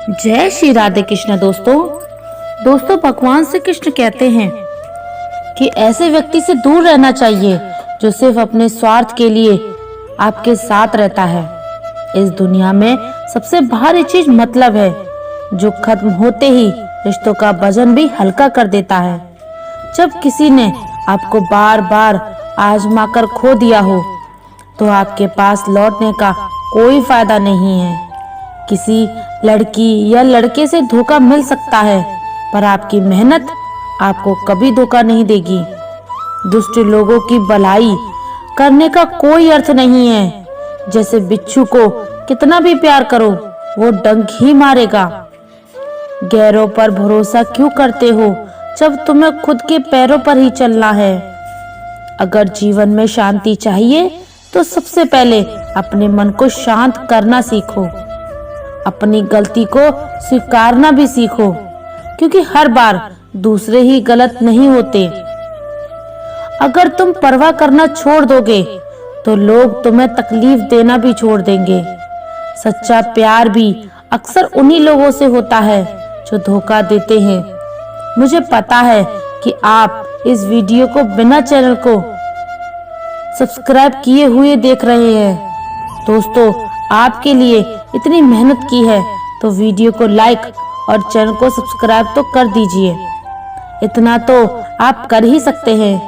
जय श्री राधे कृष्ण। दोस्तों भगवान श्री कृष्ण कहते हैं कि ऐसे व्यक्ति से दूर रहना चाहिए जो सिर्फ अपने स्वार्थ के लिए आपके साथ रहता है। इस दुनिया में सबसे भारी चीज मतलब है, जो खत्म होते ही रिश्तों का वजन भी हल्का कर देता है। जब किसी ने आपको बार बार आजमा कर खो दिया हो तो आपके पास लौटने का कोई फायदा नहीं है। किसी लड़की या लड़के से धोखा मिल सकता है, पर आपकी मेहनत आपको कभी धोखा नहीं देगी। दुष्ट लोगों की भलाई करने का कोई अर्थ नहीं है। जैसे बिच्छू को कितना भी प्यार करो, वो डंक ही मारेगा। गैरों पर भरोसा क्यों करते हो जब तुम्हें खुद के पैरों पर ही चलना है। अगर जीवन में शांति चाहिए तो सबसे पहले अपने मन को शांत करना सीखो। अपनी गलती को स्वीकारना भी सीखो, क्योंकि हर बार दूसरे ही गलत नहीं होते। अगर तुम परवाह करना छोड़ दोगे तो लोग तुम्हें तकलीफ देना भी छोड़ देंगे। सच्चा प्यार भी अक्सर उन्हीं लोगों से होता है जो धोखा देते हैं। मुझे पता है कि आप इस वीडियो को बिना चैनल को सब्सक्राइब किए हुए देख रहे हैं। दोस्तों, आपके लिए इतनी मेहनत की है तो वीडियो को लाइक और चैनल को सब्सक्राइब तो कर दीजिए। इतना तो आप कर ही सकते हैं।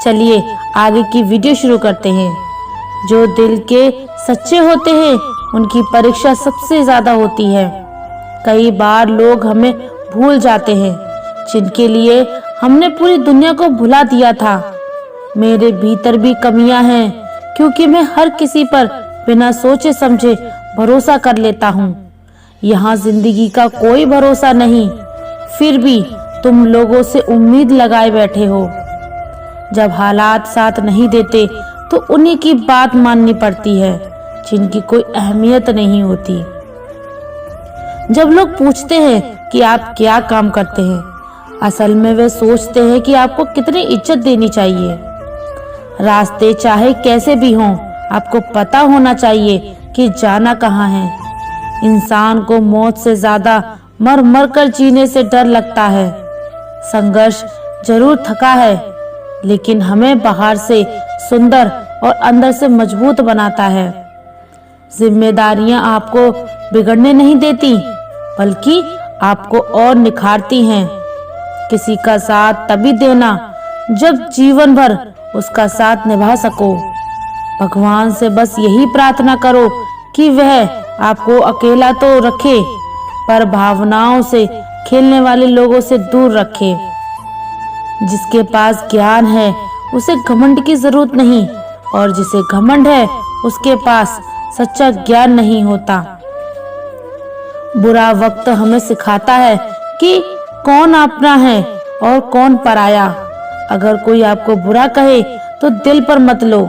चलिए आगे की वीडियो शुरू करते हैं। जो दिल के सच्चे होते हैं उनकी परीक्षा सबसे ज्यादा होती है। कई बार लोग हमें भूल जाते हैं जिनके लिए हमने पूरी दुनिया को भुला दिया था। मेरे भीतर भी कमियां हैं, क्योंकि मैं हर किसी पर बिना सोचे समझे भरोसा कर लेता हूँ। यहाँ जिंदगी का कोई भरोसा नहीं, फिर भी तुम लोगों से उम्मीद लगाए बैठे हो। जब हालात साथ नहीं देते तो उन्हीं की बात माननी पड़ती है जिनकी कोई अहमियत नहीं होती। जब लोग पूछते हैं कि आप क्या काम करते हैं, असल में वे सोचते हैं कि आपको कितनी इज्जत देनी चाहिए। रास्ते चाहे कैसे भी हों, आपको पता होना चाहिए कि जाना कहाँ है। इंसान को मौत से ज्यादा मर मर कर जीने से डर लगता है। संघर्ष जरूर थका है, लेकिन हमें बाहर से सुंदर और अंदर से मजबूत बनाता है। जिम्मेदारियां आपको बिगड़ने नहीं देती, बल्कि आपको और निखारती हैं। किसी का साथ तभी देना जब जीवन भर उसका साथ निभा सको। भगवान से बस यही प्रार्थना करो कि वह आपको अकेला तो रखे, पर भावनाओं से खेलने वाले लोगों से दूर रखे। जिसके पास ज्ञान है उसे घमंड की जरूरत नहीं, और जिसे घमंड है उसके पास सच्चा ज्ञान नहीं होता। बुरा वक्त हमें सिखाता है कि कौन अपना है और कौन पराया। अगर कोई आपको बुरा कहे तो दिल पर मत लो,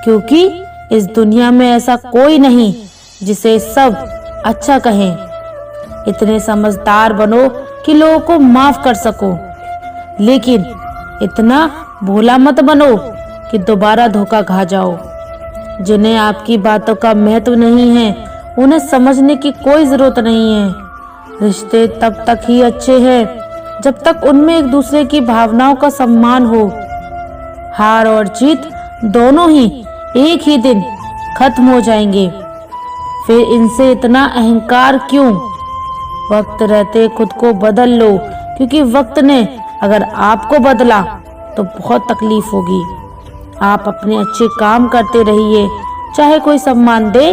क्योंकि इस दुनिया में ऐसा कोई नहीं जिसे सब अच्छा कहें। इतने समझदार बनो कि लोगों को माफ कर सको, लेकिन इतना भोला मत बनो कि दोबारा धोखा खा जाओ। जिन्हें आपकी बातों का महत्व नहीं है, उन्हें समझने की कोई जरूरत नहीं है। रिश्ते तब तक ही अच्छे हैं जब तक उनमें एक दूसरे की भावनाओं का सम्मान हो। हार और जीत दोनों ही एक ही दिन खत्म हो जाएंगे, फिर इनसे इतना अहंकार क्यों। वक्त रहते खुद को बदल लो, क्योंकि वक्त ने अगर आपको बदला तो बहुत तकलीफ होगी। आप अपने अच्छे काम करते रहिए, चाहे कोई सम्मान दे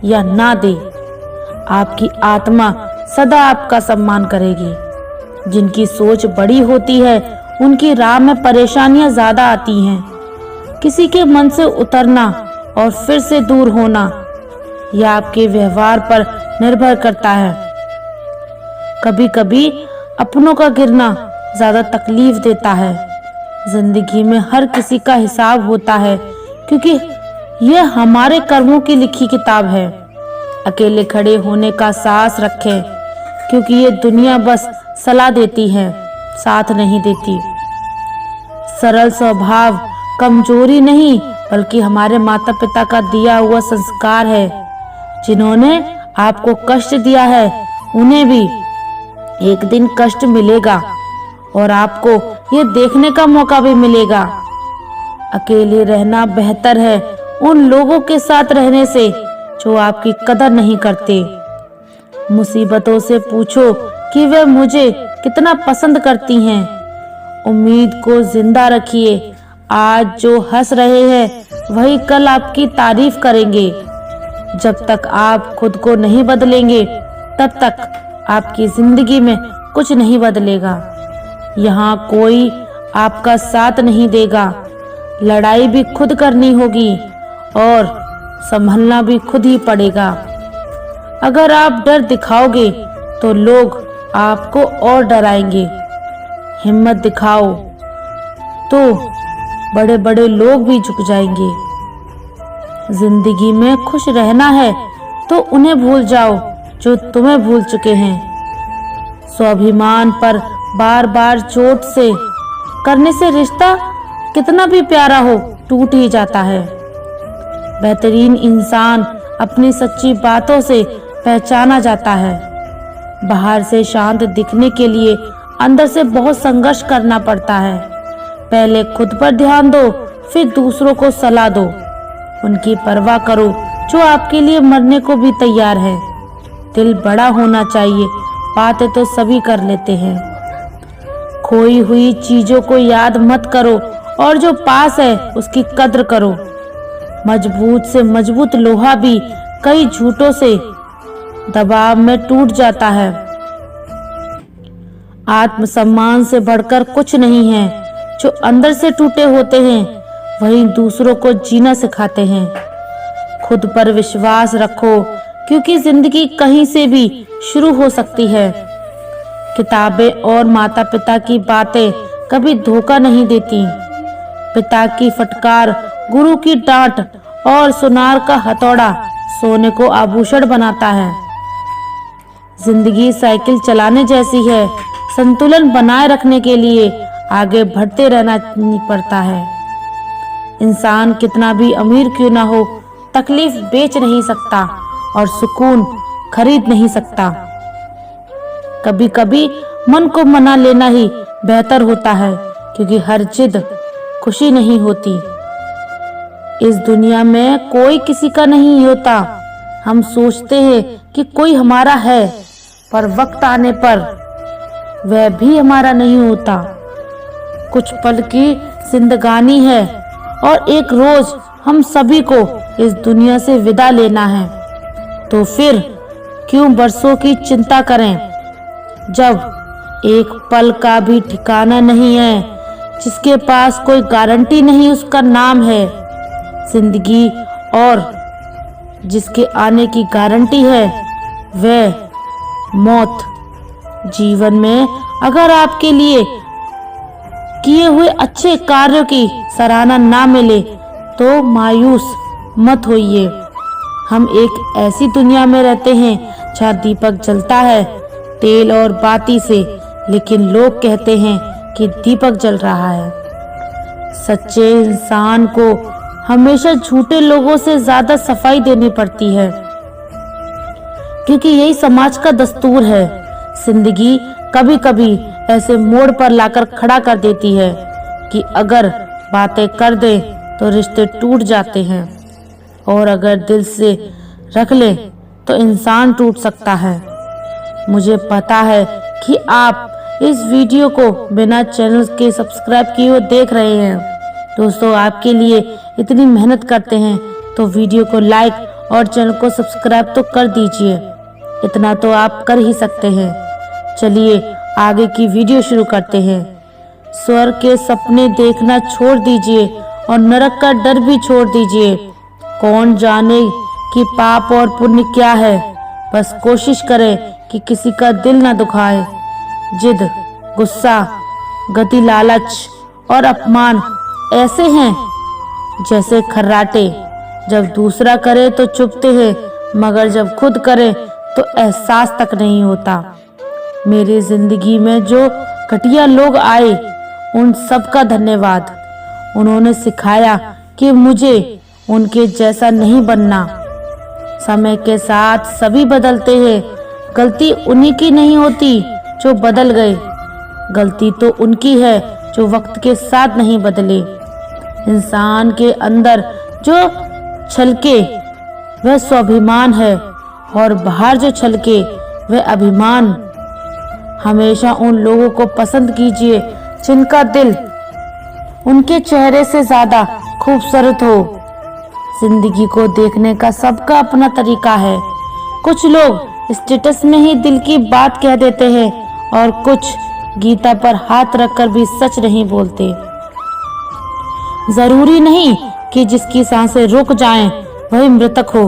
या ना दे। आपकी आत्मा सदा आपका सम्मान करेगी। जिनकी सोच बड़ी होती है उनकी राह में परेशानियां ज्यादा आती हैं। किसी के मन से उतरना और फिर से दूर होना, यह आपके व्यवहार पर निर्भर करता है। कभी कभी अपनों का गिरना ज्यादा तकलीफ देता है। जिंदगी में हर किसी का हिसाब होता है, क्योंकि यह हमारे कर्मों की लिखी किताब है। अकेले खड़े होने का साहस रखें, क्योंकि ये दुनिया बस सलाह देती है, साथ नहीं देती। सरल स्वभाव कमजोरी नहीं, बल्कि हमारे माता पिता का दिया हुआ संस्कार है। जिन्होंने आपको कष्ट दिया है उन्हें भी एक दिन कष्ट मिलेगा और आपको ये देखने का मौका भी मिलेगा। अकेले रहना बेहतर है उन लोगों के साथ रहने से जो आपकी कदर नहीं करते। मुसीबतों से पूछो कि वे मुझे कितना पसंद करती हैं। उम्मीद को जिंदा रखिए। आज जो हंस रहे हैं वही कल आपकी तारीफ करेंगे। जब तक आप खुद को नहीं बदलेंगे तब तक आपकी जिंदगी में कुछ नहीं बदलेगा। यहाँ कोई आपका साथ नहीं देगा। लड़ाई भी खुद करनी होगी और संभलना भी खुद ही पड़ेगा। अगर आप डर दिखाओगे तो लोग आपको और डराएंगे। हिम्मत दिखाओ तो बड़े बड़े लोग भी झुक जाएंगे। जिंदगी में खुश रहना है तो उन्हें भूल जाओ जो तुम्हें भूल चुके हैं। स्वाभिमान पर बार बार चोट से करने से रिश्ता कितना भी प्यारा हो टूट ही जाता है। बेहतरीन इंसान अपनी सच्ची बातों से पहचाना जाता है। बाहर से शांत दिखने के लिए अंदर से बहुत संघर्ष करना पड़ता है। पहले खुद पर ध्यान दो, फिर दूसरों को सलाह दो। उनकी परवाह करो जो आपके लिए मरने को भी तैयार है। दिल बड़ा होना चाहिए, बातें तो सभी कर लेते हैं। खोई हुई चीजों को याद मत करो और जो पास है उसकी कद्र करो। मजबूत से मजबूत लोहा भी कई झूठों से दबाव में टूट जाता है। आत्मसम्मान से बढ़कर कुछ नहीं है। जो अंदर से टूटे होते हैं वही दूसरों को जीना सिखाते हैं। खुद पर विश्वास रखो क्योंकि जिंदगी कहीं से भी शुरू हो सकती है। किताबें और माता पिता की बातें कभी धोखा नहीं देती। पिता की फटकार, गुरु की डांट और सुनार का हथौड़ा सोने को आभूषण बनाता है। जिंदगी साइकिल चलाने जैसी है। संतुलन बनाए रखने के लिए आगे बढ़ते रहना पड़ता है। इंसान कितना भी अमीर क्यों ना हो, तकलीफ बेच नहीं सकता और सुकून खरीद नहीं सकता। कभी कभी मन को मना लेना ही बेहतर होता है क्योंकि हर जिद खुशी नहीं होती। इस दुनिया में कोई किसी का नहीं होता। हम सोचते हैं कि कोई हमारा है, पर वक्त आने पर वह भी हमारा नहीं होता। कुछ पल की जिंदगानी है और एक रोज हम सभी को इस दुनिया से विदा लेना है। तो फिर क्यों बरसों की चिंता करें जब एक पल का भी ठिकाना नहीं है। जिसके पास कोई गारंटी नहीं उसका नाम है जिंदगी, और जिसके आने की गारंटी है वह मौत। जीवन में अगर आपके लिए किए हुए अच्छे कार्यों की सराहना ना मिले तो मायूस मत होइए। हम एक ऐसी दुनिया में रहते हैं जहाँ दीपक जलता है तेल और बाती से, लेकिन लोग कहते हैं कि दीपक जल रहा है। सच्चे इंसान को हमेशा झूठे लोगों से ज्यादा सफाई देनी पड़ती है क्योंकि यही समाज का दस्तूर है। जिंदगी कभी कभी ऐसे मोड़ पर लाकर खड़ा कर देती है कि अगर बातें कर दे तो रिश्ते टूट जाते हैं और अगर दिल से रख ले तो इंसान टूट सकता है। मुझे पता है कि आप इस वीडियो को बिना चैनल के सब्सक्राइब किए हुए देख रहे हैं। दोस्तों, आपके लिए इतनी मेहनत करते हैं तो वीडियो को लाइक और चैनल को सब्सक्राइब तो कर दीजिए। इतना तो आप कर ही सकते हैं। चलिए आगे की वीडियो शुरू करते हैं। स्वर्ग के सपने देखना छोड़ दीजिए और नरक का डर भी छोड़ दीजिए। कौन जाने कि पाप और पुण्य क्या है। बस कोशिश करें कि किसी का दिल न दुखाए। जिद, गुस्सा, गति, लालच और अपमान ऐसे हैं जैसे खर्राटे। जब दूसरा करे तो चुभते हैं, मगर जब खुद करे तो एहसास तक नहीं होता। मेरी जिंदगी में जो घटिया लोग आए उन सब का धन्यवाद। उन्होंने सिखाया कि मुझे उनके जैसा नहीं बनना। समय के साथ सभी बदलते हैं गलती उन्हीं की नहीं होती जो बदल गए, गलती तो उनकी है जो वक्त के साथ नहीं बदले। इंसान के अंदर जो छलके वह स्वाभिमान है और बाहर जो छलके वह अभिमान। हमेशा उन लोगों को पसंद कीजिए जिनका दिल उनके चेहरे से ज्यादा खूबसूरत हो। जिंदगी को देखने का सबका अपना तरीका है। कुछ लोग स्टेटस में ही दिल की बात कह देते हैं और कुछ गीता पर हाथ रखकर भी सच नहीं बोलते। जरूरी नहीं कि जिसकी सांसें रुक जाएं वही मृतक हो।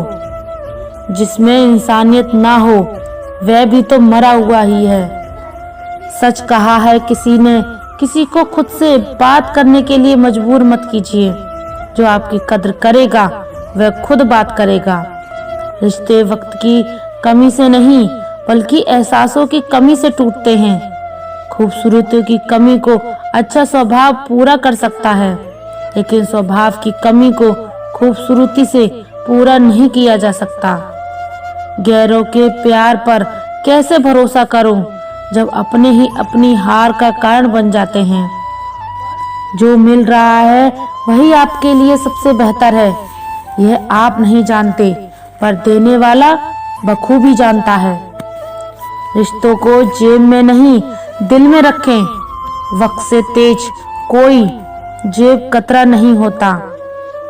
जिसमें इंसानियत ना हो वह भी तो मरा हुआ ही है। सच कहा है किसी ने, किसी को खुद से बात करने के लिए मजबूर मत कीजिए। जो आपकी कद्र करेगा वह खुद बात करेगा। रिश्ते वक्त की कमी से नहीं बल्कि एहसासों की कमी से टूटते हैं। खूबसूरती की कमी को अच्छा स्वभाव पूरा कर सकता है, लेकिन स्वभाव की कमी को खूबसूरती से पूरा नहीं किया जा सकता। गैरों के प्यार पर कैसे भरोसा करूं जब अपने ही अपनी हार का कारण बन जाते हैं। जो मिल रहा है वही आपके लिए सबसे बेहतर है। यह आप नहीं जानते पर देने वाला बखूबी जानता है। रिश्तों को जेब में नहीं दिल में रखें। वक्त से तेज कोई जेब कतरा नहीं होता।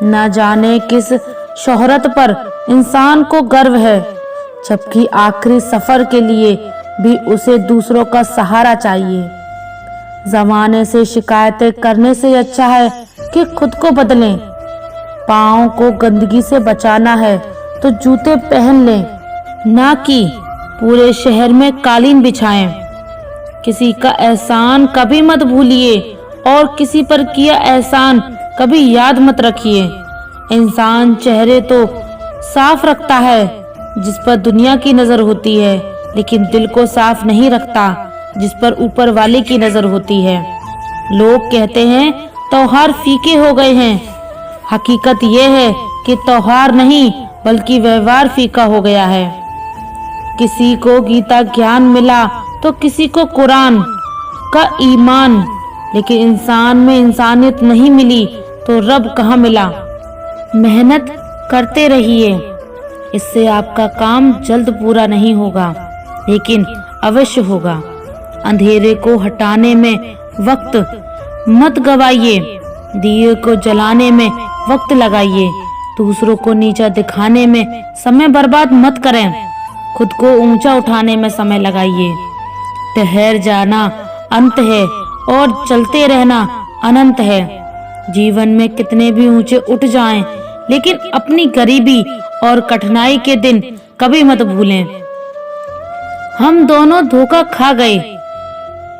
न जाने किस शोहरत पर इंसान को गर्व है, जबकि आखिरी सफर के लिए भी उसे दूसरों का सहारा चाहिए। जमाने से शिकायतें करने से अच्छा है कि खुद को बदलें। पाँव को गंदगी से बचाना है तो जूते पहन लें, ना कि पूरे शहर में कालीन बिछाएं। किसी का एहसान कभी मत भूलिए और किसी पर किया एहसान कभी याद मत रखिए। इंसान चेहरे तो साफ रखता है जिस पर दुनिया की नजर होती है, लेकिन दिल को साफ नहीं रखता जिस पर ऊपर वाले की नजर होती है। लोग कहते हैं त्योहार फीके हो गए हैं। हकीकत यह है कि त्योहार नहीं बल्कि व्यवहार फीका हो गया है। किसी को गीता ज्ञान मिला तो किसी को कुरान का ईमान, लेकिन इंसान में इंसानियत नहीं मिली तो रब कहाँ मिला। मेहनत करते रहिए, इससे आपका काम जल्द पूरा नहीं होगा लेकिन अवश्य होगा। अंधेरे को हटाने में वक्त मत गवाइए, दिए को जलाने में वक्त लगाइए। दूसरों को नीचा दिखाने में समय बर्बाद मत करें, खुद को ऊंचा उठाने में समय लगाइए। ठहर जाना अंत है और चलते रहना अनंत है। जीवन में कितने भी ऊंचे उठ जाएं, लेकिन अपनी गरीबी और कठिनाई के दिन कभी मत भूलें। हम दोनों धोखा खा गए।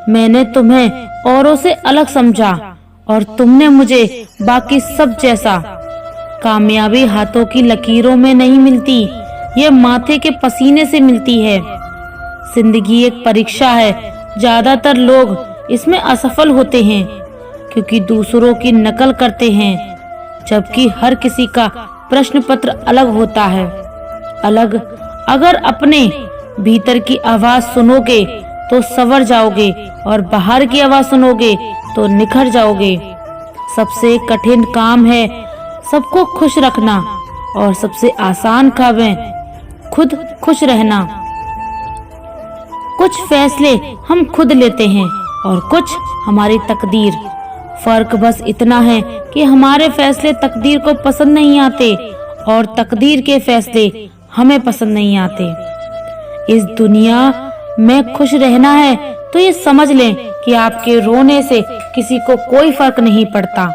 मैंने तुम्हें औरों से अलग समझा और तुमने मुझे बाकी सब जैसा। कामयाबी हाथों की लकीरों में नहीं मिलती, ये माथे के पसीने से मिलती है। जिंदगी एक परीक्षा है। ज्यादातर लोग इसमें असफल होते हैं क्योंकि दूसरों की नकल करते हैं, जबकि हर किसी का प्रश्न पत्र अलग होता है। अलग अगर अपने भीतर की आवाज सुनोगे तो संवर जाओगे और बाहर की आवाज सुनोगे तो निखर जाओगे। सबसे कठिन काम है सबको खुश रखना और सबसे आसान काम है खुद खुश रहना। कुछ फैसले हम खुद लेते हैं और कुछ हमारी तकदीर। फर्क बस इतना है कि हमारे फैसले तकदीर को पसंद नहीं आते और तकदीर के फैसले हमें पसंद नहीं आते। इस दुनिया में खुश रहना है तो ये समझ लें कि आपके रोने से किसी को कोई फर्क नहीं पड़ता।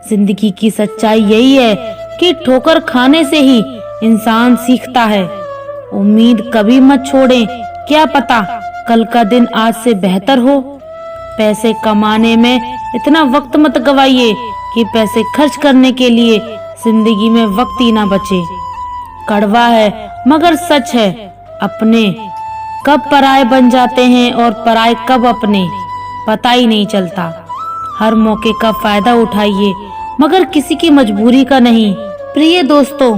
जिंदगी की सच्चाई यही है कि ठोकर खाने से ही इंसान सीखता है। उम्मीद कभी मत छोड़ें, क्या पता कल का दिन आज से बेहतर हो। पैसे कमाने में इतना वक्त मत गवाइए कि पैसे खर्च करने के लिए जिंदगी में वक्त ही ना बचे। कड़वा है मगर सच है, अपने कब पराये बन जाते हैं और पराये कब अपने, पता ही नहीं चलता। हर मौके का फायदा उठाइए मगर किसी की मजबूरी का नहीं। प्रिय दोस्तों,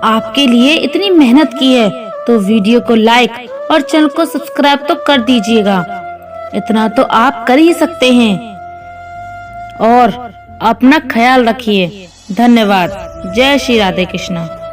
आपके लिए इतनी मेहनत की है तो वीडियो को लाइक और चैनल को सब्सक्राइब तो कर दीजिएगा। इतना तो आप कर ही सकते हैं। और अपना ख्याल रखिए। धन्यवाद। जय श्री राधे कृष्णा।